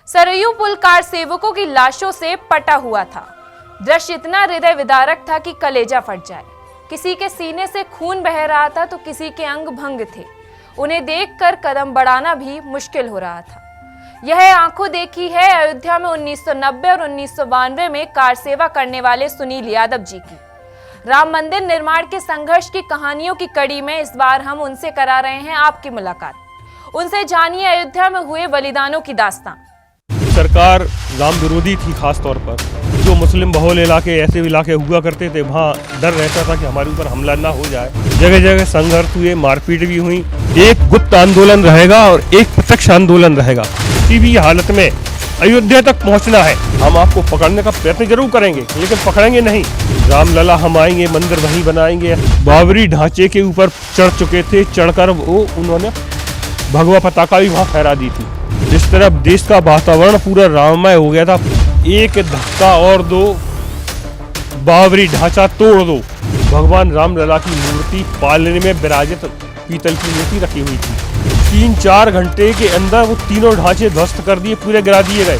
सरयू पुल car सेवकों की लाशों से पटा हुआ था। दृश्य इतना हृदय विदारक था कि कलेजा फट जाए। किसी के सीने से खून बह रहा था तो किसी के अंग भंग थे। उन्हें देखकर कदम बढ़ाना भी मुश्किल हो रहा था। यह आंखों देखी है अयोध्या में 1990 और 1992 में कार सेवा करने वाले सुनील यादव जी की। राम मंदिर निर्माण के संघर्ष की कहानियों की कड़ी में इस बार हम उनसे करा रहे हैं आपकी मुलाकात। उनसे जानिए अयोध्या में हुए बलिदानों की दास्तां। सरकार राम विरोधी थी। खास तौर पर जो मुस्लिम बहुल इलाके, ऐसे इलाके हुआ करते थे, वहाँ डर रहता था कि हमारे ऊपर हमला ना हो जाए। जगह जगह संघर्ष हुए, मारपीट भी हुई। एक गुप्त आंदोलन रहेगा और एक प्रत्यक्ष आंदोलन रहेगा। किसी भी हालत में अयोध्या तक पहुंचना है। हम आपको पकड़ने का प्रयत्न जरूर करेंगे, लेकिन पकड़ेंगे नहीं। रामलला हम आएंगे, मंदिर वहीं बनाएंगे। बाबरी ढांचे के ऊपर चढ़ चुके थे, चढ़कर वो उन्होंने भगवा पताका भी वहाँ फहरा दी थी। जिस तरह देश का वातावरण पूरा राममय हो गया था, एक धक्का और दो, बाबरी ढांचा तोड़ दो। भगवान रामलला की मूर्ति पालने में विराजित पीतल की मूर्ति रखी हुई थी। 3-4 घंटे के अंदर वो तीनों ढांचे ध्वस्त कर दिए, पूरे गिरा दिए गए।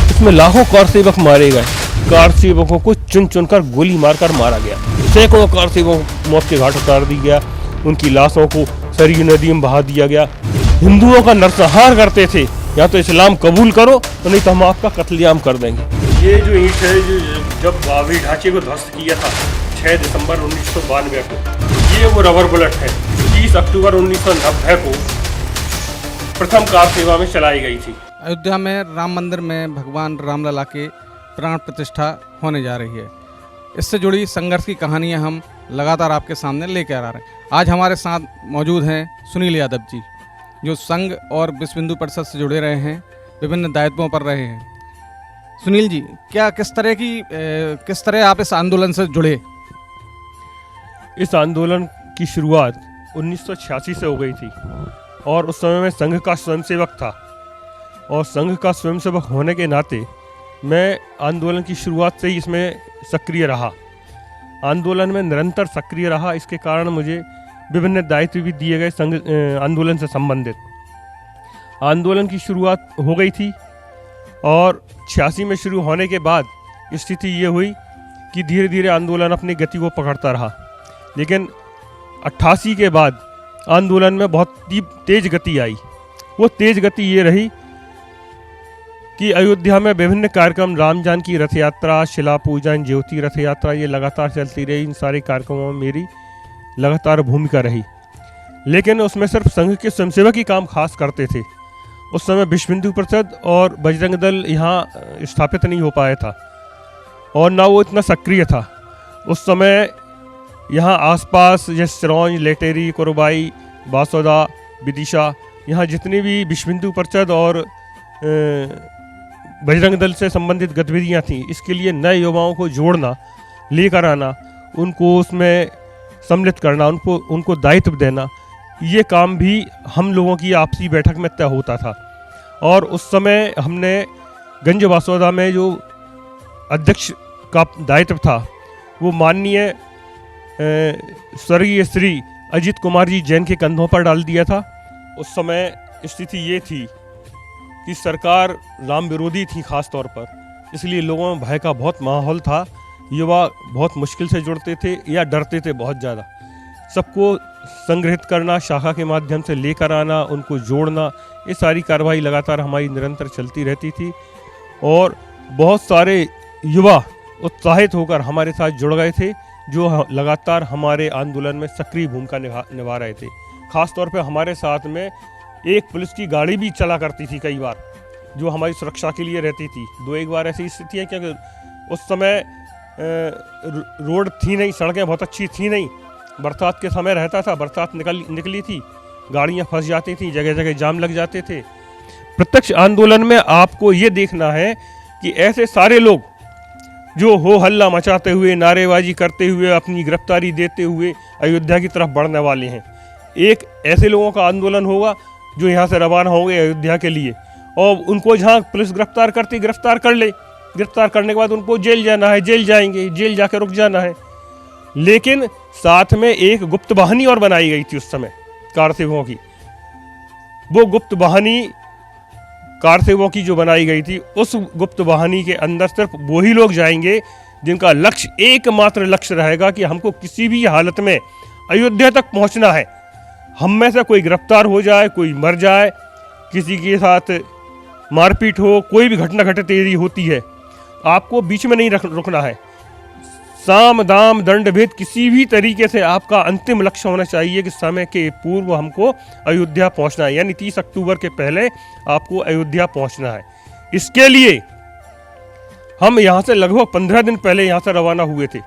इसमें लाखों कार सेवक मारे गए। कार सेवकों को चुन चुनकर गोली मारकर मारा गया। सैकड़ों कार सेवक मौत के घाट उतार दिया गया। उनकी लाशों को सरयू नदी में बहा दिया गया। हिंदुओं का नरसंहार करते थे, या तो इस्लाम कबूल करो तो नहीं तो हम आपका कत्लेआम कर देंगे। ये जो ईंट है, जो जब बाबरी ढांचे को ध्वस्त किया था 6 दिसंबर 1992 को, ये वो रबर बुलेट है। 30 अक्टूबर 1990 को प्रथम कार सेवा में चलाई गई थी। अयोध्या में राम मंदिर में भगवान रामलला के प्राण प्रतिष्ठा होने जा रही है। इससे जुड़ी संघर्ष की कहानियां हम लगातार आपके सामने लेकर आ रहे हैं। आज हमारे साथ मौजूद हैं सुनील यादव जी, जो संघ और विश्व हिंदू परिषद से जुड़े रहे हैं, विभिन्न दायित्वों पर रहे हैं। सुनील जी, किस तरह आप इस आंदोलन से जुड़े? इस आंदोलन की शुरुआत 1986 से हो गई थी और उस समय मैं संघ का स्वयंसेवक था। और संघ का स्वयंसेवक होने के नाते मैं आंदोलन की शुरुआत से ही इसमें सक्रिय रहा। आंदोलन में निरंतर सक्रिय रहा। इसके कारण मुझे विभिन्न दायित्व भी दिए गए संघ आंदोलन से संबंधित। आंदोलन की शुरुआत हो गई थी और 86 में शुरू होने के बाद स्थिति ये हुई कि धीरे धीरे आंदोलन अपनी गति को पकड़ता रहा। लेकिन 88 के बाद आंदोलन में बहुत तेज गति आई। वो तेज गति ये रही कि अयोध्या में विभिन्न कार्यक्रम, राम जानकी रथ यात्रा, शिला पूजन, ज्योति रथ यात्रा, ये लगातार चलती रही। इन सारे कार्यक्रमों में मेरी लगातार भूमिका रही। लेकिन उसमें सिर्फ संघ के स्वयंसेवक ही काम खास करते थे। उस समय विश्व हिंदू परिषद और बजरंग दल यहाँ स्थापित नहीं हो पाया था और ना वो इतना सक्रिय था। उस समय यहाँ आसपास जैसे सिरौंज, लेटेरी, कुरबाई, बासोदा, विदिशा, यहाँ जितनी भी विश्व हिंदू परिषद और बजरंग दल से संबंधित गतिविधियाँ थीं, इसके लिए नए युवाओं को जोड़ना, लेकर आना, उनको उसमें सम्मिलित करना, उनको दायित्व देना, ये काम भी हम लोगों की आपसी बैठक में तय होता था। और उस समय हमने गंज बासोदा में जो अध्यक्ष का दायित्व था वो माननीय स्वर्गीय श्री अजीत कुमार जी जैन के कंधों पर डाल दिया था। उस समय स्थिति ये थी कि सरकार राम विरोधी थी खास तौर पर, इसलिए लोगों में भय का बहुत माहौल था। युवा बहुत मुश्किल से जुड़ते थे या डरते थे बहुत ज़्यादा। सबको संग्रहित करना, शाखा के माध्यम से लेकर आना, उनको जोड़ना, ये सारी कार्रवाई लगातार हमारी निरंतर चलती रहती थी। और बहुत सारे युवा उत्साहित होकर हमारे साथ जुड़ गए थे, जो लगातार हमारे आंदोलन में सक्रिय भूमिका निभा रहे थे। खास तौर पे हमारे साथ में एक पुलिस की गाड़ी भी चला करती थी कई बार, जो हमारी सुरक्षा के लिए रहती थी। 2-1 बार ऐसी स्थिति है क्योंकि उस समय रोड थी नहीं, सड़कें बहुत अच्छी थी नहीं। बरसात के समय रहता था, बरसात निकली थी, गाड़ियां फंस जाती थी, जगह जगह जाम लग जाते थे। प्रत्यक्ष आंदोलन में आपको ये देखना है कि ऐसे सारे लोग जो हो हल्ला मचाते हुए, नारेबाजी करते हुए, अपनी गिरफ्तारी देते हुए अयोध्या की तरफ बढ़ने वाले हैं। एक ऐसे लोगों का आंदोलन होगा जो यहाँ से रवाना होंगे अयोध्या के लिए, और उनको जहाँ पुलिस गिरफ्तार करती गिरफ्तार कर ले। गिरफ्तार करने के बाद उनको जेल जाना है, जेल जाएंगे, जेल जाकर रुक जाना है। लेकिन साथ में एक गुप्त वाहिनी और बनाई गई थी उस समय कार सेवकों की। वो गुप्त वाहिनी कार सेवकों की जो बनाई गई थी, उस गुप्त वाहिनी के अंदर सिर्फ वही लोग जाएंगे जिनका लक्ष्य, एकमात्र लक्ष्य रहेगा कि हमको किसी भी हालत में अयोध्या तक पहुंचना है। हम में से कोई गिरफ्तार हो जाए, कोई मर जाए, किसी के साथ मारपीट हो, कोई भी घटना घटित यदि होती है, आपको बीच में नहीं रुकना है। साम दाम दंड भेद किसी भी तरीके से आपका अंतिम लक्ष्य होना चाहिए कि समय के पूर्व हमको अयोध्या पहुंचना है, यानी 30 अक्टूबर के पहले आपको अयोध्या पहुंचना है। इसके लिए हम यहाँ से लगभग 15 दिन पहले यहाँ से रवाना हुए थे,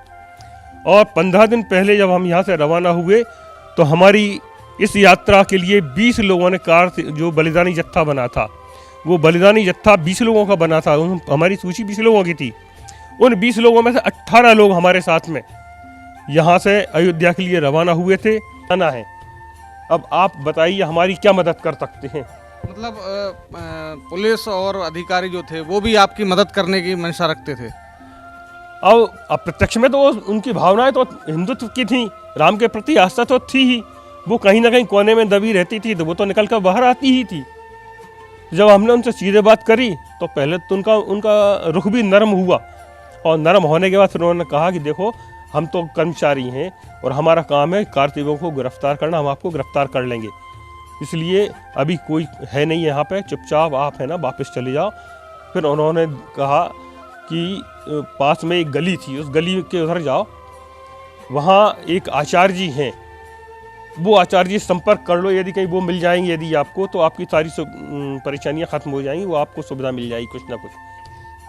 और 15 दिन पहले जब हम यहाँ से रवाना हुए तो हमारी इस यात्रा के लिए 20 लोगों ने कार से जो बलिदानी जत्था बना था, वो बलिदानी जत्था 20 लोगों का बना था। हमारी सूची 20 लोगों की थी। उन 20 लोगों में से 18 लोग हमारे साथ में यहाँ से अयोध्या के लिए रवाना हुए थे। आना है, अब आप बताइए हमारी क्या मदद कर सकते हैं? मतलब पुलिस और अधिकारी जो थे वो भी आपकी मदद करने की मंशा रखते थे? अब अप्रत्यक्ष में तो उनकी भावनाएं तो हिंदुत्व की थी, राम के प्रति आस्था तो थी ही। वो कहीं ना कहीं कोने में दबी रहती थी, तो वो तो निकल कर बाहर आती ही थी। जब हमने उनसे सीधे बात करी तो पहले तो उनका रुख भी नरम हुआ, और नरम होने के बाद फिर उन्होंने कहा कि देखो, हम तो कर्मचारी हैं और हमारा काम है कार सेवकों को गिरफ्तार करना, हम आपको गिरफ्तार कर लेंगे, इसलिए अभी कोई है नहीं यहाँ पे, चुपचाप आप है ना वापस चले जाओ। फिर उन्होंने कहा कि पास में एक गली थी, उस गली के उधर जाओ, वहाँ एक आचार्य जी हैं, वो आचार्य जी संपर्क कर लो, यदि कहीं वो मिल जाएंगे यदि आपको, तो आपकी सारी परेशानियाँ ख़त्म हो जाएंगी, वो आपको सुविधा मिल जाएगी कुछ ना कुछ।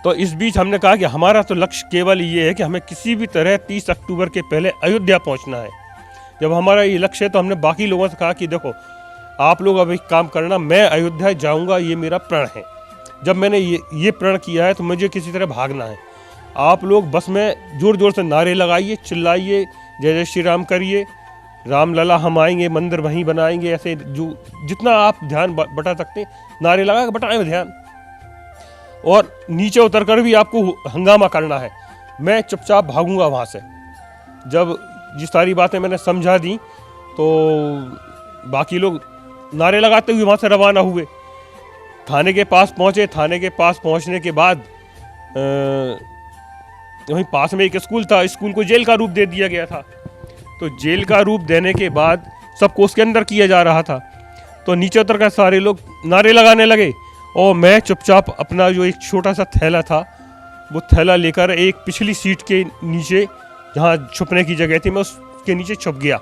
तो इस बीच हमने कहा कि हमारा तो लक्ष्य केवल ये है कि हमें किसी भी तरह 30 अक्टूबर के पहले अयोध्या पहुंचना है। जब हमारा ये लक्ष्य है तो हमने बाकी लोगों से कहा कि देखो, आप लोग अब एक काम करना, मैं अयोध्या जाऊंगा, ये मेरा प्रण है। जब मैंने ये प्रण किया है तो मुझे किसी तरह भागना है। आप लोग बस में ज़ोर ज़ोर से नारे लगाइए, चिल्लाइए, जय जय श्री राम करिए, राम लला हम आएंगे, मंदिर वहीं बनाएंगे, ऐसे जो जितना आप ध्यान बटा सकते हैं नारे लगा के बटाएं ध्यान। और नीचे उतरकर भी आपको हंगामा करना है। मैं चुपचाप भागूंगा वहाँ से। जब जिस सारी बातें मैंने समझा दी तो बाकी लोग नारे लगाते हुए वहाँ से रवाना हुए। थाने के पास पहुँचे। थाने के पास पहुँचने के बाद वहीं पास में एक स्कूल था, स्कूल को जेल का रूप दे दिया गया था। तो जेल का रूप देने के बाद सबको उसके अंदर किया जा रहा था। तो नीचे उतर कर सारे लोग नारे लगाने लगे, और मैं चुपचाप अपना जो एक छोटा सा थैला था, वो थैला लेकर एक पिछली सीट के नीचे जहाँ छुपने की जगह थी, मैं उसके नीचे छुप गया।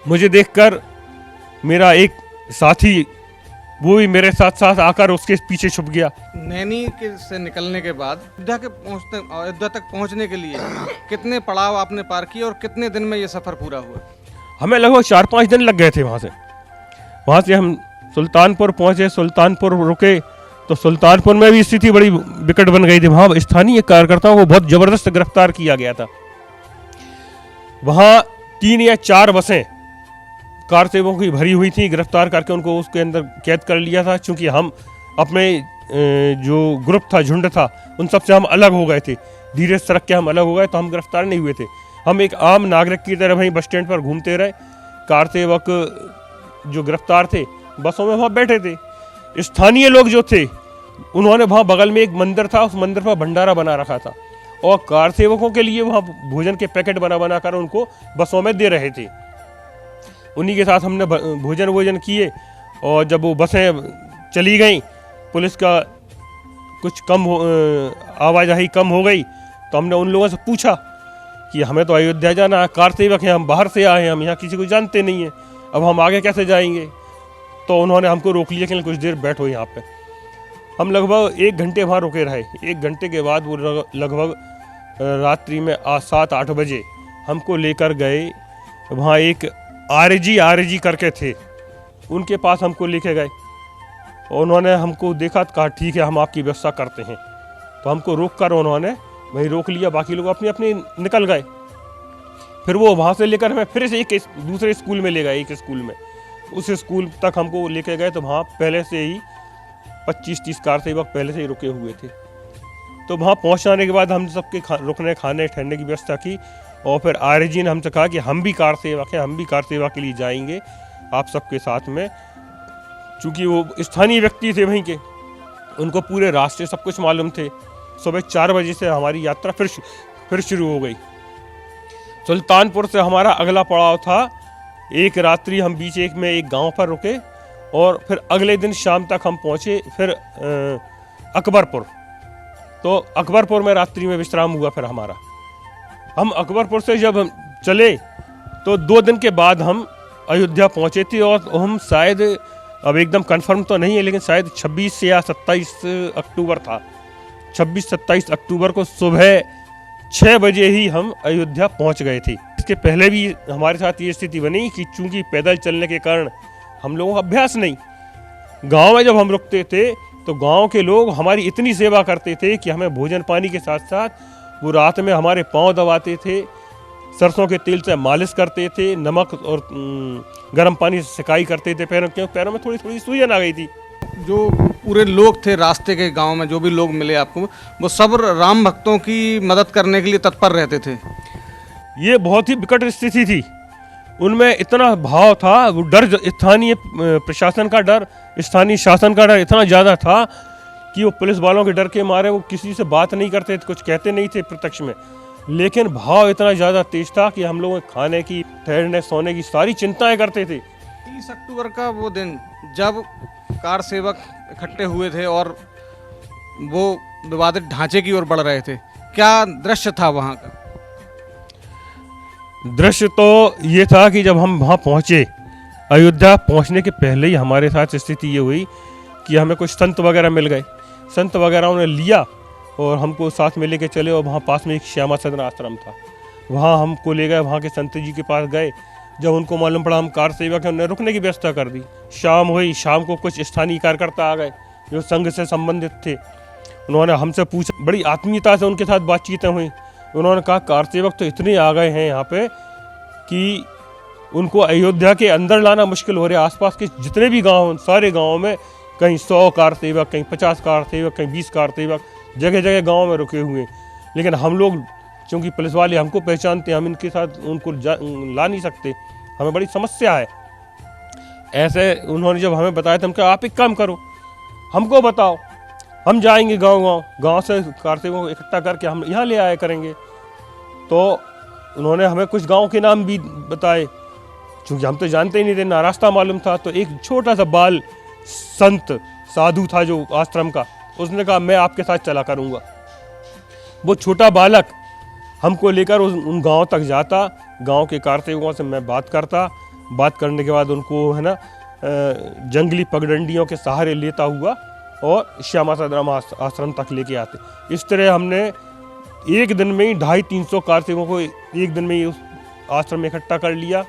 मुझे देखकर मेरा एक साथी, वो भी मेरे साथ साथ आकर उसके पीछे छुप गया। नैनी के से निकलने के बाद अयोध्या तक पहुंचने के लिए कितने पड़ाव आपने पार किए और कितने दिन में ये सफ़र पूरा हुआ? हमें लगभग 4-5 दिन लग गए थे। वहाँ से हम सुल्तानपुर पहुँचे, सुल्तानपुर रुके, तो सुल्तानपुर में भी स्थिति बड़ी विकट बन गई थी। वहाँ स्थानीय कार्यकर्ताओं को बहुत ज़बरदस्त गिरफ्तार किया गया था। वहाँ 3 या 4 बसें कार सेवकों की भरी हुई थी, गिरफ्तार करके उनको उसके अंदर कैद कर लिया था। चूँकि हम अपने जो ग्रुप था, झुंड था, उन सब से हम अलग हो गए थे, धीरे सड़क के हम अलग हो गए, तो हम गिरफ्तार नहीं हुए थे। हम एक आम नागरिक की तरह वहीं बस स्टैंड पर घूमते रहे। कार सेवक जो गिरफ्तार थे बसों में वहाँ बैठे थे। स्थानीय लोग जो थे उन्होंने वहाँ बगल में एक मंदिर था, उस मंदिर पर भंडारा बना रखा था, और कार सेवकों के लिए वहाँ भोजन के पैकेट बना कर उनको बसों में दे रहे थे। उन्हीं के साथ हमने भोजन किए, और जब वो बसें चली गईं, पुलिस का कुछ आवाजाही कम हो गई, तो हमने उन लोगों से पूछा कि हमें तो अयोध्या जाना है, कार सेवक हैं, हम बाहर से आए हैं, हम यहाँ किसी को जानते नहीं हैं, अब हम आगे कैसे जाएंगे? तो उन्होंने हमको रोक लिया कि कुछ देर बैठो यहाँ पे। हम लगभग 1 घंटे वहाँ रुके रहे। 1 घंटे के बाद वो लगभग रात्रि में 7-8 बजे हमको लेकर गए। वहाँ एक आरजी करके थे, उनके पास हमको लेके गए, और उन्होंने हमको देखा तो कहा ठीक है, हम आपकी व्यवस्था करते हैं। तो हमको रोक कर उन्होंने वहीं रोक लिया, बाकी लोग अपनी अपनी निकल गए। फिर वो वहाँ से लेकर हमें फिर से एक दूसरे स्कूल में ले गए, एक स्कूल में, उस स्कूल तक हमको लेके गए। तो वहाँ पहले से ही 25-30 कार सेवक पहले से ही रुके हुए थे। तो वहाँ पहुँचाने के बाद हम सबके रुकने, खाने, ठहरने की व्यवस्था की, और फिर आरजी ने हमसे कहा कि हम भी कार सेवक हैं, हम भी कार सेवा के लिए जाएंगे आप सबके साथ में। चूँकि वो स्थानीय व्यक्ति थे वहीं के, उनको पूरे रास्ते सब कुछ मालूम थे। सुबह 4 बजे से हमारी यात्रा फिर शुरू हो गई। सुल्तानपुर से हमारा अगला पड़ाव था। एक रात्रि हम बीच एक गांव पर रुके और फिर अगले दिन शाम तक हम पहुंचे फिर अकबरपुर। तो अकबरपुर में रात्रि में विश्राम हुआ। फिर हमारा हम अकबरपुर से जब हम चले तो 2 दिन के बाद हम अयोध्या पहुंचे थे और हम शायद, अब एकदम कंफर्म तो नहीं है, लेकिन शायद 26 या 27 अक्टूबर था। 26-27 अक्टूबर को सुबह 6 बजे ही हम अयोध्या पहुंच गए थे। इसके पहले भी हमारे साथ ये स्थिति बनी कि चूंकि पैदल चलने के कारण हम लोगों का अभ्यास नहीं, गांव में जब हम रुकते थे तो गांव के लोग हमारी इतनी सेवा करते थे कि हमें भोजन पानी के साथ साथ वो रात में हमारे पाँव दबाते थे, सरसों के तेल से मालिश करते थे, नमक और गर्म पानी से सिकाई करते थे पैरों, क्योंकि पैरों में थोड़ी थोड़ी सूजन आ गई थी। जो पूरे लोग थे रास्ते के गांव में, जो भी लोग मिले आपको, वो सब राम भक्तों की मदद करने के लिए तत्पर रहते थे। ये बहुत ही विकट स्थिति थी। उनमें इतना भाव था, वो डर, स्थानीय प्रशासन का डर, स्थानीय शासन का डर इतना ज़्यादा था कि वो पुलिस वालों के डर के मारे वो किसी से बात नहीं करते थे, कुछ कहते नहीं थे प्रत्यक्ष में। लेकिन भाव इतना ज़्यादा तेज था कि हम लोग खाने की, ठहरने सोने की सारी चिंताएं करते थे। 30 अक्टूबर का वो दिन जब कार सेवक इकट्ठे हुए थे और वो विवादित ढांचे की ओर बढ़ रहे थे, क्या दृश्य था वहाँ का? दृश्य तो ये था कि जब हम वहाँ पहुँचे, अयोध्या पहुँचने के पहले ही हमारे साथ स्थिति ये हुई कि हमें कुछ संत वगैरह मिल गए। संत वगैरह उन्हें लिया और हमको साथ में लेके चले और वहाँ पास में एक श्यामा सदन आश्रम था, वहाँ हमको ले गए। वहाँ के संत जी के पास गए। जब उनको मालूम पड़ा हम कार सेवक हैं, उन्होंने रुकने की व्यवस्था कर दी। शाम हुई, शाम को कुछ स्थानीय कार्यकर्ता आ गए जो संघ से संबंधित थे। उन्होंने हमसे पूछा, बड़ी आत्मीयता से उनके साथ बातचीतें हुई। उन्होंने कहा कार सेवक तो इतने आ गए हैं यहाँ पे कि उनको अयोध्या के अंदर लाना मुश्किल हो रहा है। आसपास के जितने भी गांव, सारे गांवों में कहीं 100 कार सेवक, कहीं 50 कार सेवक, कहीं 20 कार सेवक जगह जगह गांव में रुके हुए। लेकिन हम लोग, क्योंकि पुलिस वाले हमको पहचानते हैं, हम इनके साथ उनको ला नहीं सकते, हमें बड़ी समस्या है। ऐसे उन्होंने जब हमें बताया तो हम कहा आप एक काम करो, हमको बताओ, हम जाएंगे गांव से कार सेवकों को इकट्ठा करके हम यहाँ ले आया करेंगे। तो उन्होंने हमें कुछ गांव के नाम भी बताए, क्योंकि हम तो जानते ही नहीं थे, ना रास्ता मालूम था। तो एक छोटा सा बाल संत साधु था जो आश्रम का, उसने कहा मैं आपके साथ चला करूँगा। वो छोटा बालक हमको लेकर उन गांव तक जाता, गांव के कार सेवकों से मैं बात करता, बात करने के बाद उनको है ना जंगली पगडंडियों के सहारे लेता हुआ और श्यामा सदन आश्रम तक लेके आते। इस तरह हमने एक दिन में ही 250-300 कार सेवकों को एक दिन में ही उस आश्रम में इकट्ठा कर लिया।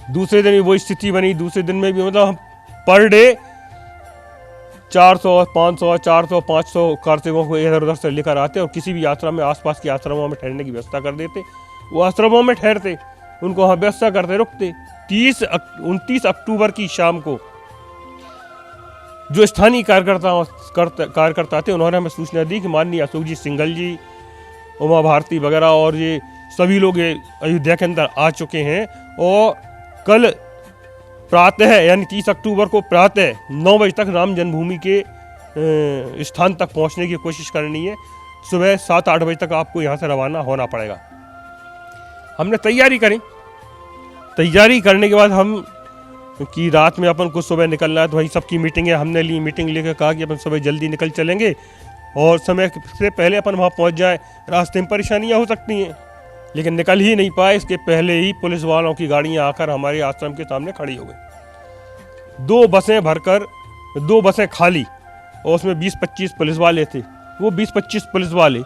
दूसरे दिन भी वही स्थिति बनी। दूसरे दिन में भी मतलब हम पर डे 400, 500, 400, 500 कार सेवकों को इधर उधर से लेकर आते और किसी भी आश्रम में, आसपास के आश्रमों में ठहरने की व्यवस्था कर देते। वो आश्रमों में ठहरते, उनको वहाँ व्यवस्था करते, रुकते। 29 अक्टूबर की शाम को जो स्थानीय कार्यकर्ता थे, उन्होंने हमें सूचना दी कि माननीय अशोक जी सिंघल जी, उमा भारती वगैरह और ये सभी लोग अयोध्या के अंदर आ चुके हैं और कल प्रातः यानी 30 अक्टूबर को प्रातः 9 बजे तक राम जन्मभूमि के स्थान तक पहुंचने की कोशिश करनी है। सुबह 7-8 बजे तक आपको यहाँ से रवाना होना पड़ेगा। हमने तैयारी करी। तैयारी करने के बाद हम कि रात में अपन को सुबह निकलना है, तो वही सबकी मीटिंग है, हमने ली। मीटिंग लेकर कहा कि अपन सुबह जल्दी निकल चलेंगे और समय से पहले अपन वहाँ पहुँच जाए। रास्ते में परेशानियाँ हो सकती हैं, लेकिन निकल ही नहीं पाए। इसके पहले ही पुलिस वालों की गाड़ियाँ आकर हमारे आश्रम के सामने खड़ी हो गई। 2 बसें भरकर, 2 बसें खाली और उसमें 20-25 पुलिस वाले थे। वो 20-25 पुलिस वाले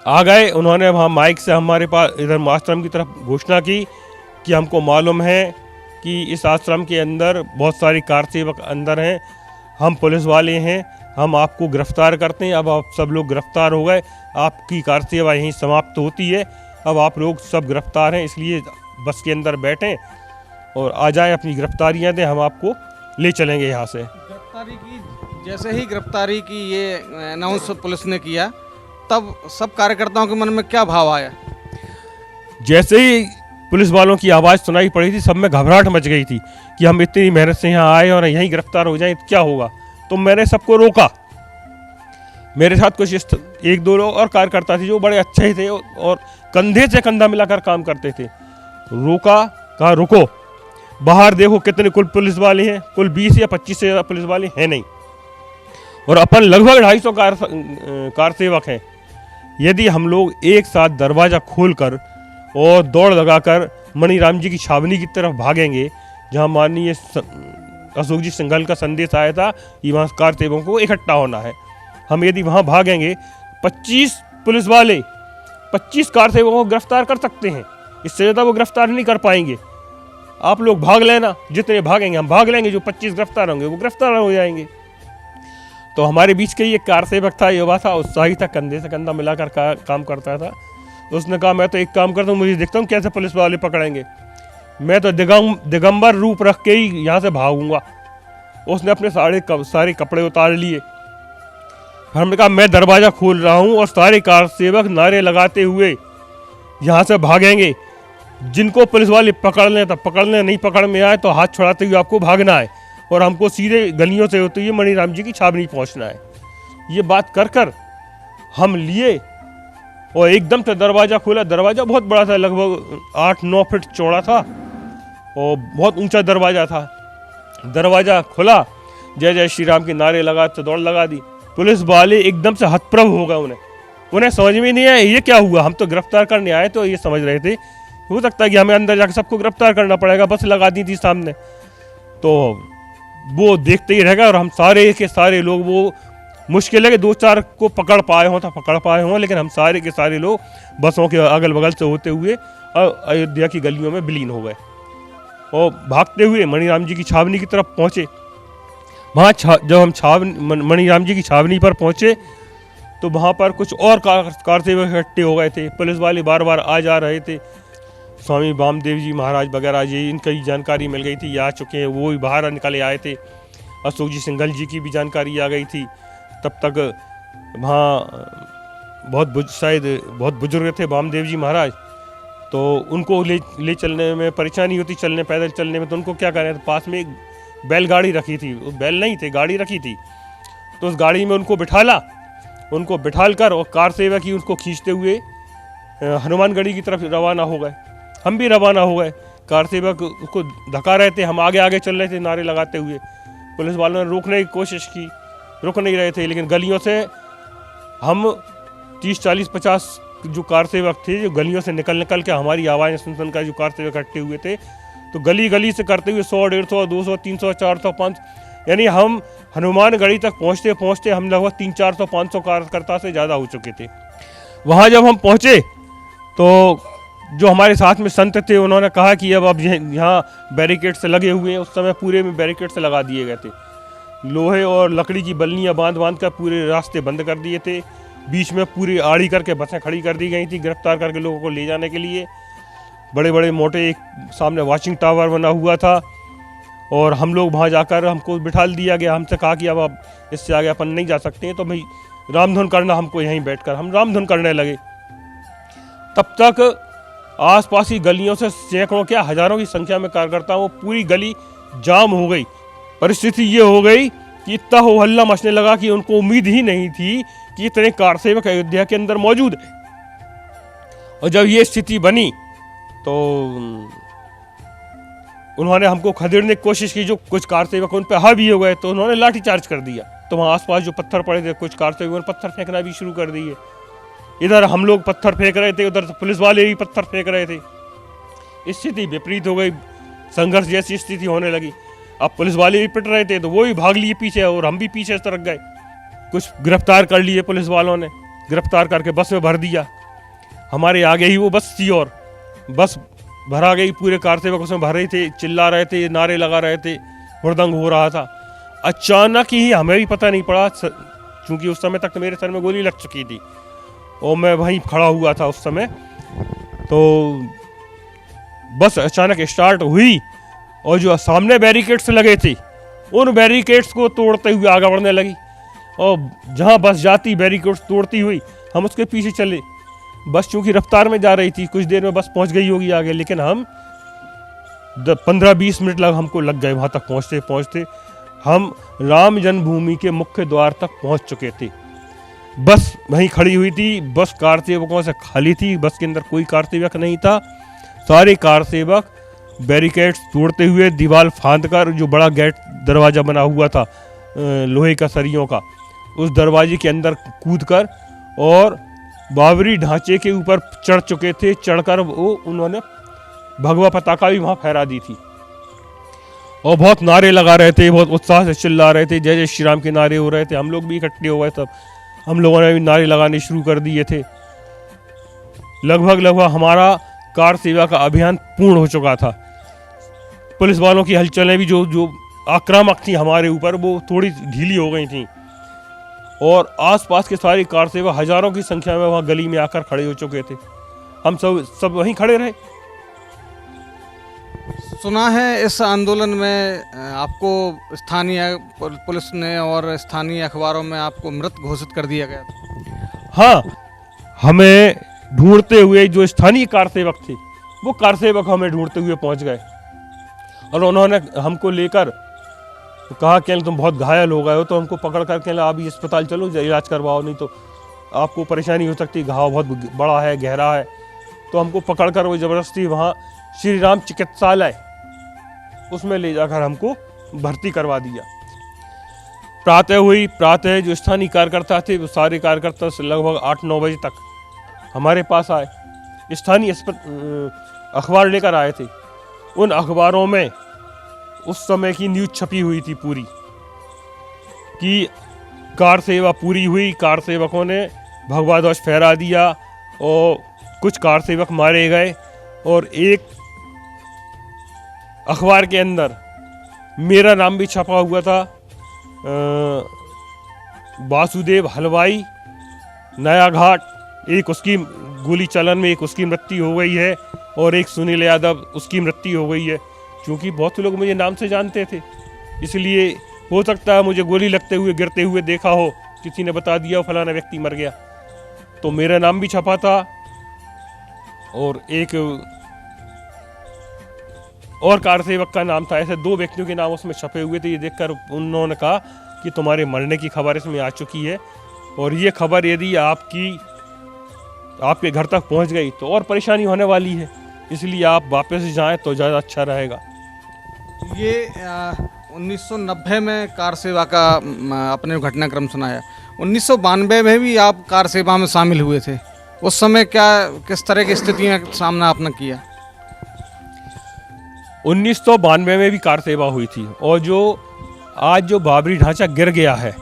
आ गए। उन्होंने वहाँ माइक से हमारे पास इधर आश्रम की तरफ घोषणा की कि हमको मालूम है कि इस आश्रम के अंदर बहुत सारी कार सेवक अंदर हैं, हम पुलिस वाले हैं, हम आपको गिरफ्तार करते हैं। अब आप सब लोग गिरफ्तार हो गए, आपकी कार सेवा यहीं समाप्त होती है। अब आप लोग सब गिरफ्तार हैं, इसलिए बस के अंदर बैठें और आ जाएं, अपनी गिरफ्तारियां दें, हम आपको ले चलेंगे यहाँ से। गिरफ्तारी की, जैसे ही गिरफ्तारी की ये अनाउंस पुलिस ने किया, तब सब कार्यकर्ताओं के मन में क्या भाव आया? जैसे ही पुलिस वालों की आवाज़ सुनाई पड़ी थी, सब में घबराहट मच गई थी कि हम इतनी मेहनत से यहाँ आए और यहीं गिरफ्तार हो जाएं तो क्या होगा। तो मैंने सबको रोका। मेरे साथ कुछ एक दो लोग और कार्यकर्ता थे जो बड़े अच्छे थे और कंधे से कंधा मिलाकर काम करते थे। रोका, कहा रुको, बाहर देखो कितने कुल पुलिस वाले हैं, कुल 20 या 25 से ज़्यादा पुलिस वाले हैं नहीं, और अपन लगभग 250 कार सेवक हैं। यदि हम लोग एक साथ दरवाज़ा खोलकर और दौड़ लगाकर मणिराम जी की छावनी की तरफ भागेंगे, जहां माननीय अशोक जी सिंघल का संदेश आया था कि वहाँ कार सेवकों को इकट्ठा होना है, हम यदि वहाँ भागेंगे 25 पुलिस वाले 25 कार सेवकों को गिरफ्तार कर सकते हैं, इससे ज़्यादा वो गिरफ्तार नहीं कर पाएंगे। आप लोग भाग लेना, जितने भागेंगे हम भाग लेंगे, जो 25 गिरफ्तार होंगे वो गिरफ्तार हो जाएंगे। तो हमारे बीच के ये कार सेवक था, युवा था, उत्साही था, कंधे से कंधा मिलाकर काम करता था। उसने कहा मैं तो एक काम करता हूँ, मुझे देखता हूँ कैसे पुलिस वाले पकड़ेंगे, मैं तो दिगंबर रूप रख के ही यहाँ से भागूंगा। उसने अपने सारे कपड़े उतार लिए। हमने कहा मैं दरवाज़ा खोल रहा हूँ और सारे कार सेवक नारे लगाते हुए यहाँ से भागेंगे, जिनको पुलिस वाले पकड़ लें तो पकड़ लें, नहीं पकड़ में आए तो हाथ छुड़ाते हुए आपको भागना है और हमको सीधे गलियों से होते हुए मणिराम जी की छावनी पहुँचना है। ये बात कर हम लिए और एकदम से दरवाज़ा खोला। दरवाज़ा बहुत बड़ा था, लगभग 8-9 फीट चौड़ा था और बहुत ऊंचा दरवाज़ा था। दरवाज़ा खुला, जय जय श्री राम के नारे लगा तो दौड़ लगा दी। पुलिस वाले एकदम से हतप्रभ हो गए, उन्हें समझ में नहीं आया ये क्या हुआ। हम तो गिरफ्तार करने आए तो ये समझ रहे थे, हो सकता है कि हमें अंदर जाकर सबको गिरफ्तार करना पड़ेगा, बस लगा दी थी सामने। तो वो देखते ही रह गए और हम सारे के सारे लोग, वो मुश्किल है कि 2-4 को पकड़ पाए हों, लेकिन हम सारे के सारे लोग बसों के अगल बगल से होते हुए अयोध्या की गलियों में विलीन हो गए और भागते हुए मणिराम जी की छावनी की तरफ पहुँचे। वहाँ जब हम मणिराम जी की छावनी पर पहुँचे तो वहाँ पर कुछ और कार सेवक इकट्ठे हो गए थे। पुलिस वाले बार बार आ जा रहे थे। स्वामी वामदेव जी महाराज वगैरह ये इनकी जानकारी मिल गई थी, ये आ चुके हैं, वो भी बाहर निकले आए थे। अशोक जी सिंघल जी की भी जानकारी आ गई थी। तब तक वहाँ बहुत बुजुर्ग थे वामदेव जी महाराज, तो उनको ले चलने में परेशानी होती, पैदल चलने में। तो उनको क्या करें, तो पास में एक बैलगाड़ी रखी थी, बैल नहीं थे, गाड़ी रखी थी, तो उस गाड़ी में उनको बिठाल कर और कार सेवक ही उसको खींचते हुए हनुमानगढ़ी की तरफ रवाना हो गए। हम भी रवाना हो गए। कार सेवक उसको धक्का रहे थे, हम आगे आगे चल रहे थे नारे लगाते हुए। पुलिस वालों ने रोकने की कोशिश की, रुक नहीं रहे थे, लेकिन गलियों से हम 30-40-50 जो कार सेवक थे, जो गलियों से निकल के हमारी आवाज़ें सुन कर जो कार सेवक इकट्ठे हुए थे, तो गली गली से करते हुए 100, 150, 200, 300, 400, 500, यानी हम हनुमानगढ़ी तक पहुँचते हम लगभग 300, 400, 500 कार्यकर्ता से ज़्यादा हो चुके थे। वहाँ जब हम पहुँचे तो जो हमारे साथ में संत थे, उन्होंने कहा कि अब यहाँ बैरिकेड से लगे हुए हैं। उस समय पूरे में बैरिकेड से लगा दिए गए थे, लोहे और लकड़ी की बल्लियाँ बांध कर पूरे रास्ते बंद कर दिए थे। बीच में पूरी आड़ी करके बसें खड़ी कर दी गई थी गिरफ्तार करके लोगों को ले जाने के लिए। बड़े बड़े मोटे एक सामने वॉचिंग टावर बना हुआ था और हम लोग वहाँ जाकर हमको बिठाल दिया गया। हमसे कहा कि अब इससे आगे अपन नहीं जा सकते हैं, तो भाई रामधुन करना हमको यहीं बैठकर। हम रामधुन करने लगे। तब तक आसपास की गलियों से सैकड़ों क्या हजारों की संख्या में कार्यकर्ता, वो पूरी गली जाम हो गई। परिस्थिति ये हो गई कि इतना हो हल्ला मचने लगा कि उनको उम्मीद ही नहीं थी कि इतने कार सेवक अयोध्या के अंदर मौजूद है। और जब ये स्थिति बनी तो उन्होंने हमको खदेड़ने की कोशिश की। जो कुछ कार सेवक उन पर हावी हो गए तो उन्होंने लाठीचार्ज कर दिया। तो वहाँ आसपास जो पत्थर पड़े थे, कुछ कार सेवकों ने पत्थर फेंकना भी शुरू कर दिए। इधर हम लोग पत्थर फेंक रहे थे, उधर पुलिस वाले भी पत्थर फेंक रहे थे। स्थिति विपरीत हो गई, संघर्ष जैसी स्थिति होने लगी। अब पुलिस वाले भी पिट रहे थे तो वो भी भाग लिए पीछे और हम भी पीछे सरक गए। कुछ गिरफ्तार कर लिए पुलिस वालों ने, गिरफ्तार करके बस में भर दिया। हमारे आगे ही वो बस थी और बस भरा गई। पूरे कार सेवक उसमें भर रहे थे, चिल्ला रहे थे, नारे लगा रहे थे, हुड़दंग हो रहा था। अचानक ही हमें भी पता नहीं पड़ा, क्योंकि उस समय तक मेरे सर में गोली लग चुकी थी और मैं वहीं खड़ा हुआ था उस समय। तो बस अचानक स्टार्ट हुई और जो सामने बैरिकेड्स लगे थे उन बैरिकेड्स को तोड़ते हुए आगे बढ़ने लगी और जहां बस जाती बैरिकेड्स तोड़ती हुई हम उसके पीछे चले। बस चूंकि रफ्तार में जा रही थी, कुछ देर में बस पहुंच गई होगी आगे, लेकिन हम 15-20 मिनट हमको लग गए वहां तक पहुंचते। हम राम जन्मभूमि के मुख्य द्वार तक पहुंच चुके थे। बस वहीं खड़ी हुई थी, बस कार सेवकों से खाली थी, बस के अंदर कोई कार सेवक नहीं था। सारे कार सेवक बैरिकेड्स तोड़ते हुए दीवार फांद कर, जो बड़ा गेट दरवाज़ा बना हुआ था लोहे का सरियों का, उस दरवाजे के अंदर कूदकर और बाबरी ढांचे के ऊपर चढ़ चुके थे। चढ़कर वो उन्होंने भगवा पताका भी वहाँ फहरा दी थी और बहुत नारे लगा रहे थे, बहुत उत्साह से चिल्ला रहे थे, जय जय श्री राम के नारे हो रहे थे। हम लोग भी इकट्ठे हो गए, तब हम लोगों ने भी नारे लगाने शुरू कर दिए थे। लगभग हमारा कार सेवा का अभियान पूर्ण हो चुका था। पुलिस वालों की हलचलें भी जो आक्रामक थी हमारे ऊपर, वो थोड़ी ढीली हो गई थी और आसपास के सारे कार सेवा हजारों की संख्या में वहाँ गली में आकर खड़े हो चुके थे। हम सब वहीं खड़े रहे। सुना है इस आंदोलन में आपको स्थानीय पुलिस ने और स्थानीय अखबारों में आपको मृत घोषित कर दिया गया था। हाँ, हमें ढूंढते हुए जो स्थानीय कार सेवक थे, वो कार सेवक हमें ढूंढते हुए पहुंच गए और उन्होंने हमको लेकर कहा कि तुम बहुत घायल हो गए हो, तो हमको पकड़ कर के अभी अस्पताल चलो, इलाज करवाओ, नहीं तो आपको परेशानी हो सकती, घाव बहुत बड़ा है, गहरा है। तो हमको पकड़ कर वो ज़बरदस्ती वहाँ श्री राम चिकित्सालय उसमें ले जाकर हमको भर्ती करवा दिया। प्रातः जो स्थानीय कार्यकर्ता थे, वो सारे कार्यकर्ता लगभग 8-9 बजे तक हमारे पास आए, स्थानीय अखबार लेकर आए थे। उन अखबारों में उस समय की न्यूज़ छपी हुई थी पूरी, कि कार सेवा पूरी हुई, कार सेवकों ने भगवा ध्वज फहरा दिया और कुछ कार सेवक मारे गए। और एक अखबार के अंदर मेरा नाम भी छपा हुआ था, वासुदेव हलवाई नया घाट, एक उसकी गोली चलन में एक उसकी मृत्यु हो गई है और एक सुनील यादव उसकी मृत्यु हो गई है। क्योंकि बहुत से लोग मुझे नाम से जानते थे, इसलिए हो सकता है मुझे गोली लगते हुए गिरते हुए देखा हो, किसी ने बता दिया फलाना व्यक्ति मर गया, तो मेरा नाम भी छपा था। और एक और कार सेवक का नाम था। ऐसे 2 व्यक्तियों के नाम उसमें छपे हुए थे। ये देखकर उन्होंने कहा कि तुम्हारे मरने की खबर इसमें आ चुकी है और ये खबर यदि आपके घर तक पहुंच गई तो और परेशानी होने वाली है, इसलिए आप वापस जाएं तो ज़्यादा अच्छा रहेगा। ये 1990 में कार सेवा का अपने घटनाक्रम सुनाया। 1992 में भी आप कार सेवा में शामिल हुए थे। उस समय किस तरह की स्थितियों का सामना आपने किया? 1992 में भी कार सेवा हुई थी और आज जो बाबरी ढांचा गिर गया है,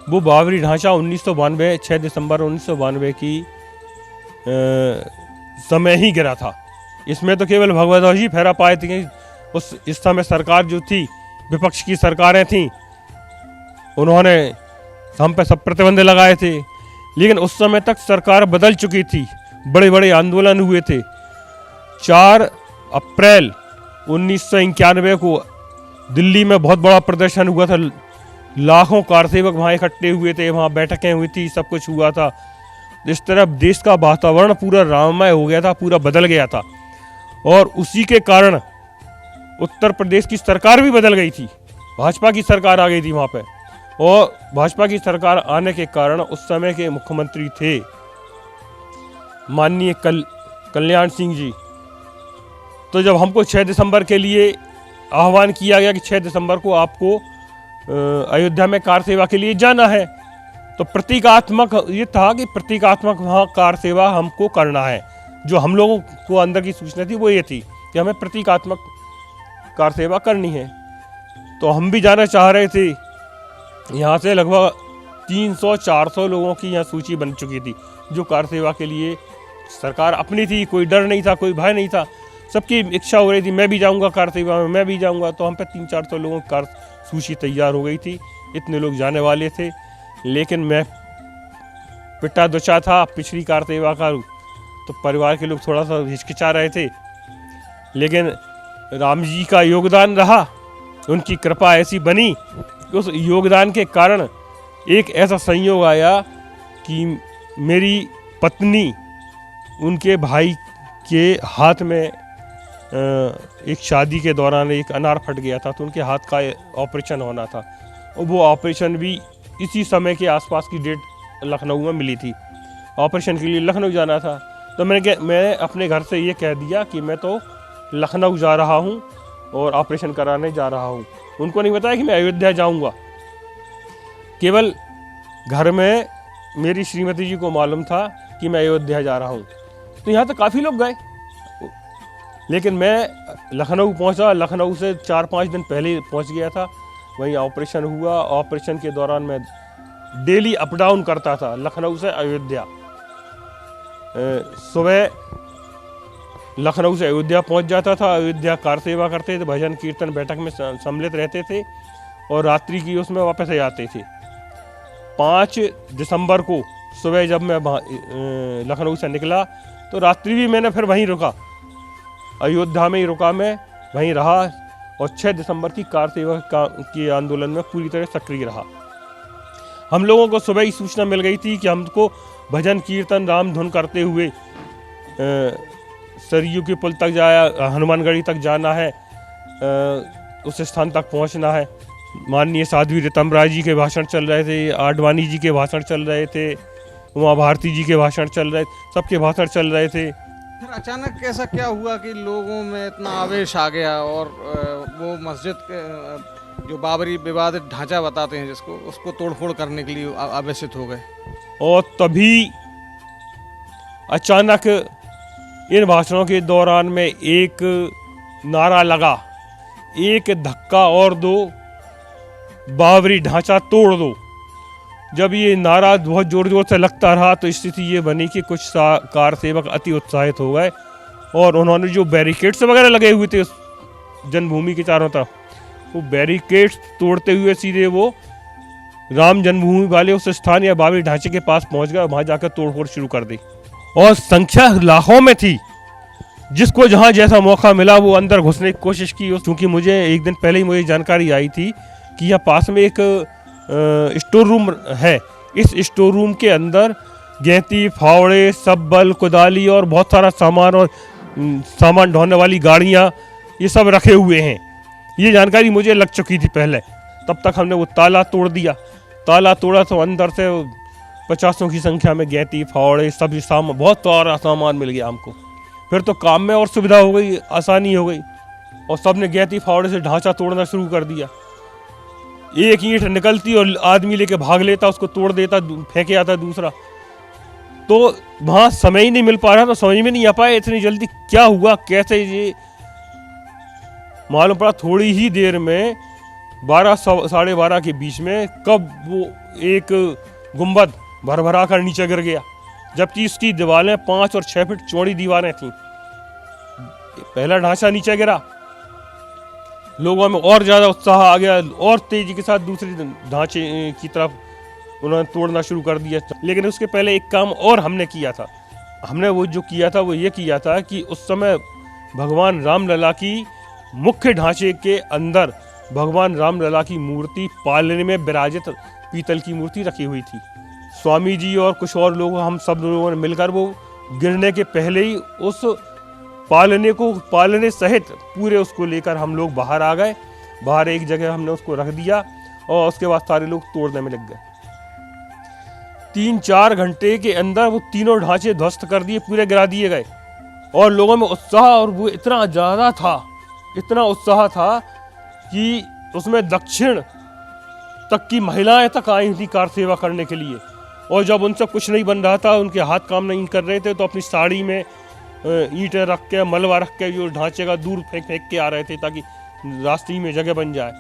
वो बाबरी ढांचा 1992 6 दिसंबर 1992 की समय ही गिरा था। इसमें तो केवल भगवा ध्वज ही फहरा पाए थे। इस समय सरकार जो थी, विपक्ष की सरकारें थीं, उन्होंने हम पे सब प्रतिबंध लगाए थे, लेकिन उस समय तक सरकार बदल चुकी थी। बड़े बड़े आंदोलन हुए थे। 4 अप्रैल 1991 को दिल्ली में बहुत बड़ा प्रदर्शन हुआ था। लाखों कार सेवक वहाँ इकट्ठे हुए थे, वहाँ बैठकें हुई थी, सब कुछ हुआ था। इस तरह देश का वातावरण पूरा राममय हो गया था, पूरा बदल गया था। और उसी के कारण उत्तर प्रदेश की सरकार भी बदल गई थी, भाजपा की सरकार आ गई थी वहाँ पे। और भाजपा की सरकार आने के कारण उस समय के मुख्यमंत्री थे माननीय कल्याण सिंह जी। तो जब हमको 6 दिसंबर के लिए आह्वान किया गया कि 6 दिसंबर को आपको अयोध्या में कार सेवा के लिए जाना है, तो प्रतीकात्मक ये था कि प्रतीकात्मक वहाँ कार सेवा हमको करना है। जो हम लोगों को अंदर की सूचना थी वो ये थी कि हमें प्रतीकात्मक कार सेवा करनी है। तो हम भी जाना चाह रहे थे। यहाँ से लगभग 300-400 लोगों की यहाँ सूची बन चुकी थी जो कार सेवा के लिए सरकार अपनी थी। कोई डर नहीं था, कोई भय नहीं था, सबकी इच्छा हो रही थी मैं भी जाऊँगा कार सेवा में, मैं भी जाऊँगा। तो हम पे 300-400 लोगों की कार सूची तैयार हो गई थी, इतने लोग जाने वाले थे। लेकिन मैं पिता दुचा था पिछड़ी कार सेवा का, तो परिवार के लोग थोड़ा सा हिचकिचा रहे थे। लेकिन राम जी का योगदान रहा, उनकी कृपा ऐसी बनी, उस योगदान के कारण एक ऐसा संयोग आया कि मेरी पत्नी उनके भाई के हाथ में एक शादी के दौरान एक अनार फट गया था, तो उनके हाथ का ऑपरेशन होना था, और वो ऑपरेशन भी इसी समय के आसपास की डेट लखनऊ में मिली थी। ऑपरेशन के लिए लखनऊ जाना था, तो मैं अपने घर से ये कह दिया कि मैं तो लखनऊ जा रहा हूँ और ऑपरेशन कराने जा रहा हूँ। उनको नहीं बताया कि मैं अयोध्या जाऊँगा। केवल घर में मेरी श्रीमती जी को मालूम था कि मैं अयोध्या जा रहा हूँ। तो यहाँ तो काफ़ी लोग गए, लेकिन मैं लखनऊ पहुँचा। लखनऊ से 4-5 दिन पहले पहुँच गया था। वहीं ऑपरेशन हुआ। ऑपरेशन के दौरान मैं डेली अप डाउन करता था लखनऊ से अयोध्या। सुबह लखनऊ से अयोध्या पहुँच जाता था। अयोध्या कार सेवा करते थे, भजन कीर्तन बैठक में सम्मिलित रहते थे, और रात्रि की उसमें वापस आ जाते थे। 5 दिसंबर को सुबह जब मैं लखनऊ से निकला, तो रात्रि भी मैंने फिर वहीं रुका, अयोध्या में ही रुका, मैं वहीं रहा, और 6 दिसंबर की कार सेवा के आंदोलन में पूरी तरह सक्रिय रहा। हम लोगों को सुबह ही सूचना मिल गई थी कि हमको भजन कीर्तन राम धुन करते हुए सरयू के पुल तक जाया, हनुमानगढ़ी तक जाना है, उस स्थान तक पहुंचना है। माननीय साध्वी ऋतम राय जी के भाषण चल रहे थे, आडवाणी जी के भाषण चल रहे थे, उमा भारती जी के भाषण चल रहे, सबके भाषण चल रहे थे। फिर अचानक ऐसा क्या हुआ कि लोगों में इतना आवेश आ गया और वो मस्जिद के जो बाबरी विवादित ढांचा बताते हैं जिसको, उसको तोड़फोड़ करने के लिए आवेशित हो गए? और तभी अचानक इन भाषणों के दौरान में एक नारा लगा, एक धक्का और दो, बाबरी ढांचा तोड़ दो। जब ये नारा बहुत जोर जोर से लगता रहा, तो स्थिति ये बनी कि कुछ कार सेवक अति उत्साहित हो गए, और उन्होंने जो बैरिकेड्स वगैरह लगे हुए थे उस जन्मभूमि के चारों तरफ, वो बैरिकेड्स तोड़ते हुए सीधे वो राम जन्मभूमि वाले उस स्थान या बाबरी ढांचे के पास पहुंच गए, वहां जाकर तोड़फोड़ शुरू कर दी। और संख्या लाखों में थी। जिसको जहां जैसा मौका मिला वो अंदर घुसने की कोशिश की। क्योंकि मुझे एक दिन पहले ही मुझे जानकारी आई थी कि यहाँ पास में एक स्टोर रूम है। इस स्टोर रूम के अंदर गैंती, फावड़े, सब्बल, कुदाली और बहुत सारा सामान और सामान ढोने वाली गाड़ियाँ, ये सब रखे हुए हैं। ये जानकारी मुझे लग चुकी थी पहले। तब तक हमने वो ताला तोड़ दिया। ताला तोड़ा तो अंदर से 50 की संख्या में गैंती, फावड़े, सब सामान, बहुत सारा सामान मिल गया हमको। फिर तो काम में और सुविधा हो गई, आसानी हो गई, और सब ने गैंती फावड़े से ढांचा तोड़ना शुरू कर दिया। एक ईंट निकलती और आदमी लेके भाग लेता, उसको तोड़ देता, फेंके आता दूसरा। तो वहाँ समय ही नहीं मिल पा रहा, तो समझ में नहीं आ पाया इतनी जल्दी क्या हुआ, कैसे। ये मालूम पड़ा थोड़ी ही देर में 12 साढ़े 12 के बीच में कब वो एक गुंबद भरभरा कर नीचे गिर गया, जबकि इसकी दीवारें 5 और 6 फीट चौड़ी दीवारें थीं। पहला ढांचा नीचे गिरा, लोगों में और ज़्यादा उत्साह आ गया, और तेजी के साथ दूसरी ढांचे की तरफ उन्होंने तोड़ना शुरू कर दिया। लेकिन उसके पहले एक काम और हमने किया था। हमने वो जो किया था वो ये किया था कि उस समय भगवान रामलला की मुख्य ढांचे के अंदर भगवान रामलला की मूर्ति पालने में विराजित पीतल की मूर्ति रखी हुई थी। स्वामी जी और कुछ और लोग, हम सब लोगों ने मिलकर वो गिरने के पहले ही उस पालने सहित पूरे उसको लेकर हम लोग बाहर आ गए। बाहर एक जगह हमने उसको रख दिया, और उसके बाद सारे लोग तोड़ने में लग गए। 3-4 घंटे के अंदर वो तीनों ढांचे ध्वस्त कर दिए, पूरे गिरा दिए गए। और लोगों में उत्साह, और वो इतना ज़्यादा था, इतना उत्साह था कि उसमें दक्षिण तक की महिलाएं तक आई थी कार सेवा करने के लिए। और जब उनसे कुछ नहीं बन रहा था, उनके हाथ काम नहीं कर रहे थे, तो अपनी साड़ी में ईंटें रख के, मलबा रख के जो ढांचे का दूर फेंक के आ रहे थे, ताकि रास्ते में जगह बन जाए।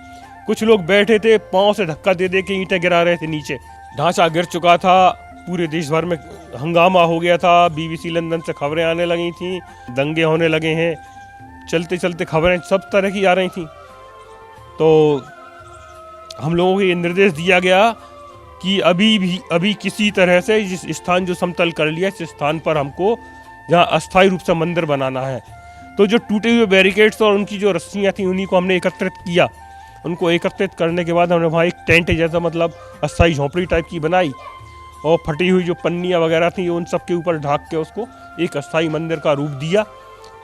कुछ लोग बैठे थे, पाँव से धक्का दे दे के ईंटें गिरा रहे थे नीचे। ढांचा गिर चुका था, पूरे देश भर में हंगामा हो गया था। BBC लंदन से खबरें आने लगी थी, दंगे होने लगे हैं, चलते चलते खबरें सब तरह की आ रही थी। तो हम लोगों को ये निर्देश दिया गया कि अभी किसी तरह से जिस स्थान जो समतल कर लिया, इस स्थान पर हमको जहाँ अस्थायी रूप से मंदिर बनाना है। तो जो टूटे हुए बैरिकेड्स और उनकी जो रस्सियाँ थी, उन्हीं को हमने एकत्रित किया। उनको एकत्रित करने के बाद हमने वहाँ एक टेंट जैसा, मतलब अस्थायी झोंपड़ी टाइप की बनाई, और फटी हुई जो पन्नियाँ वगैरह थी उन सब के ऊपर ढाक के उसको एक अस्थायी मंदिर का रूप दिया।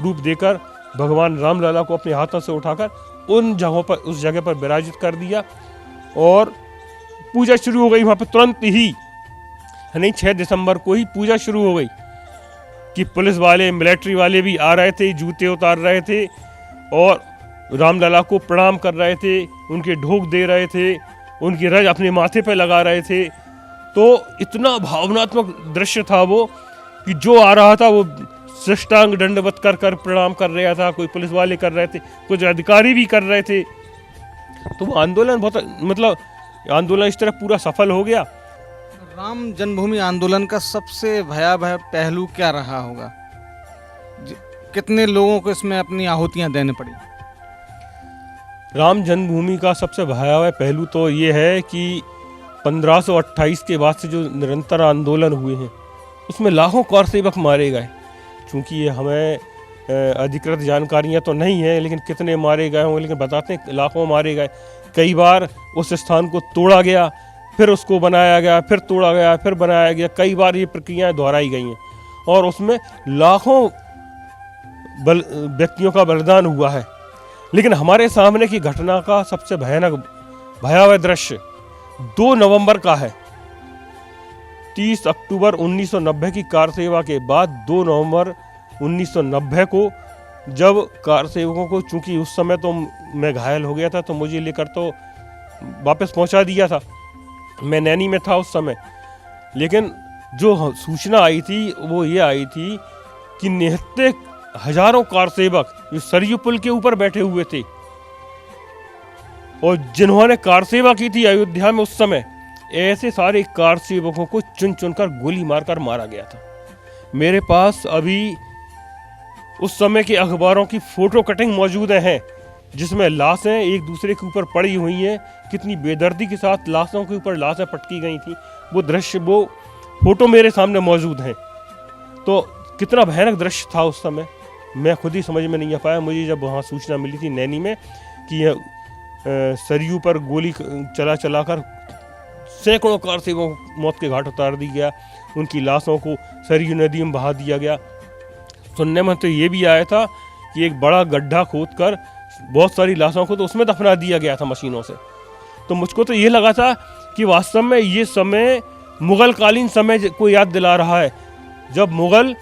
रूप देकर भगवान रामलला को अपने हाथों से उठाकर उन जगहों पर, उस जगह पर विराजित कर दिया और पूजा शुरू हो गई वहाँ पर तुरंत ही। नहीं, 6 दिसंबर को ही पूजा शुरू हो गई कि पुलिस वाले, मिलिट्री वाले भी आ रहे थे, जूते उतार रहे थे और रामलला को प्रणाम कर रहे थे, उनके ढोक दे रहे थे, उनकी रज अपने माथे पर लगा रहे थे। तो इतना भावनात्मक दृश्य था वो कि जो आ रहा था वो साष्टांग दंडवत कर कर प्रणाम कर रहा था, कोई पुलिस वाले कर रहे थे, कुछ अधिकारी भी कर रहे थे। तो वो आंदोलन बहुत, मतलब आंदोलन इस तरह पूरा सफल हो गया। राम जन्मभूमि आंदोलन का सबसे भयावह पहलू क्या रहा होगा? कितने लोगों को इसमें अपनी आहुतियां देनी पड़ी? राम जन्मभूमि का सबसे भयावह पहलू तो ये है कि 1528 के बाद से जो निरंतर आंदोलन हुए हैं उसमें लाखों कार सेवक मारे गए। चूँकि ये हमें अधिकृत जानकारियाँ तो नहीं है, लेकिन कितने मारे गए होंगे, लेकिन बताते हैं लाखों मारे गए। कई बार उस स्थान को तोड़ा गया, फिर उसको बनाया गया, फिर तोड़ा गया, फिर बनाया गया। कई बार ये प्रक्रियाएं दोहराई गई हैं और उसमें लाखों व्यक्तियों का बलिदान हुआ है। लेकिन हमारे सामने की घटना का सबसे भयानक भयावह दृश्य 2 नवंबर का है। 30 अक्टूबर 1990 की कार सेवा के बाद 2 नवंबर 1990 को जब कार सेवकों को, चूंकि उस समय तो मैं घायल हो गया था तो मुझे लेकर तो वापस पहुंचा दिया था, मैं नैनी में था उस समय। लेकिन जो सूचना आई थी वो ये आई थी कि निहत्ते हजारों कार सेवक जो सरयू पुल के ऊपर बैठे हुए थे और जिन्होंने कार सेवा की थी अयोध्या में उस समय, ऐसे सारे कार सेवकों को चुन चुनकर गोली मारकर मारा गया था। मेरे पास अभी उस समय के अखबारों की फोटो कटिंग मौजूद हैं जिसमें लाशें एक दूसरे के ऊपर पड़ी हुई हैं। कितनी बेदर्दी के साथ लाशों के ऊपर लाशें पटकी गई थी, वो दृश्य, वो फोटो मेरे सामने मौजूद हैं। तो कितना भयानक दृश्य था उस समय, मैं खुद ही समझ में नहीं आ पाया। मुझे जब वहाँ सूचना मिली थी नैनी में कि सरयू पर गोली चला कर सैकड़ों कार सेवकों को मौत के घाट उतार दिया गया, उनकी लाशों को सरयू नदी में बहा दिया गया। सुनने में तो ये भी आया था कि एक बड़ा गड्ढा खोदकर बहुत सारी लाशों को तो उसमें दफना दिया गया था मशीनों से। तो मुझको तो ये लगा था कि वास्तव में ये समय मुगल कालीन समय को याद दिला रहा है, जब मुगल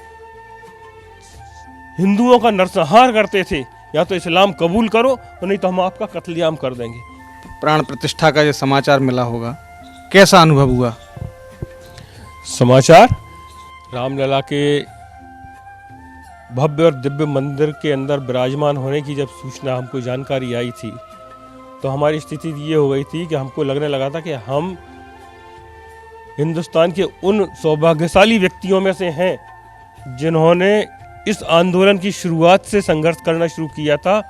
हिंदुओं का नरसंहार करते थे, या तो इस्लाम कबूल करो और नहीं तो हम आपका कत्लेआम कर देंगे। प्राण प्रतिष्ठा का जो समाचार मिला होगा, कैसा अनुभव हुआ? समाचार रामलला के भव्य और दिव्य मंदिर के अंदर विराजमान होने की जब सूचना, हमको जानकारी आई थी, तो हमारी स्थिति ये हो गई थी कि हमको लगने लगा था कि हम हिंदुस्तान के उन सौभाग्यशाली व्यक्तियों में से हैं जिन्होंने इस आंदोलन की शुरुआत से संघर्ष करना शुरू किया था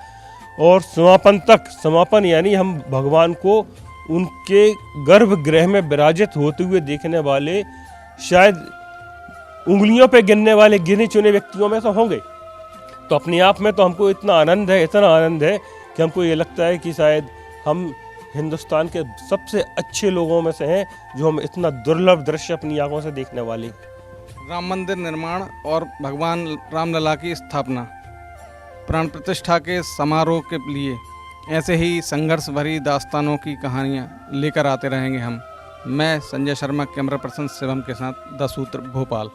और समापन तक, समापन यानी हम भगवान को उनके गर्भगृह में विराजित होते हुए देखने वाले शायद उंगलियों पे गिनने वाले गिने चुने व्यक्तियों में से होंगे। तो अपने आप में तो हमको इतना आनंद है, इतना आनंद है कि हमको ये लगता है कि शायद हम हिंदुस्तान के सबसे अच्छे लोगों में से हैं जो हम इतना दुर्लभ दृश्य अपनी आंखों से देखने वाले। राम मंदिर निर्माण और भगवान रामलला की स्थापना, प्राण प्रतिष्ठा के समारोह के लिए ऐसे ही संघर्ष भरी दास्तानों की कहानियाँ लेकर आते रहेंगे हम। मैं संजय शर्मा, कैमरा पर्सन शिवम के साथ, द सूत्र, भोपाल।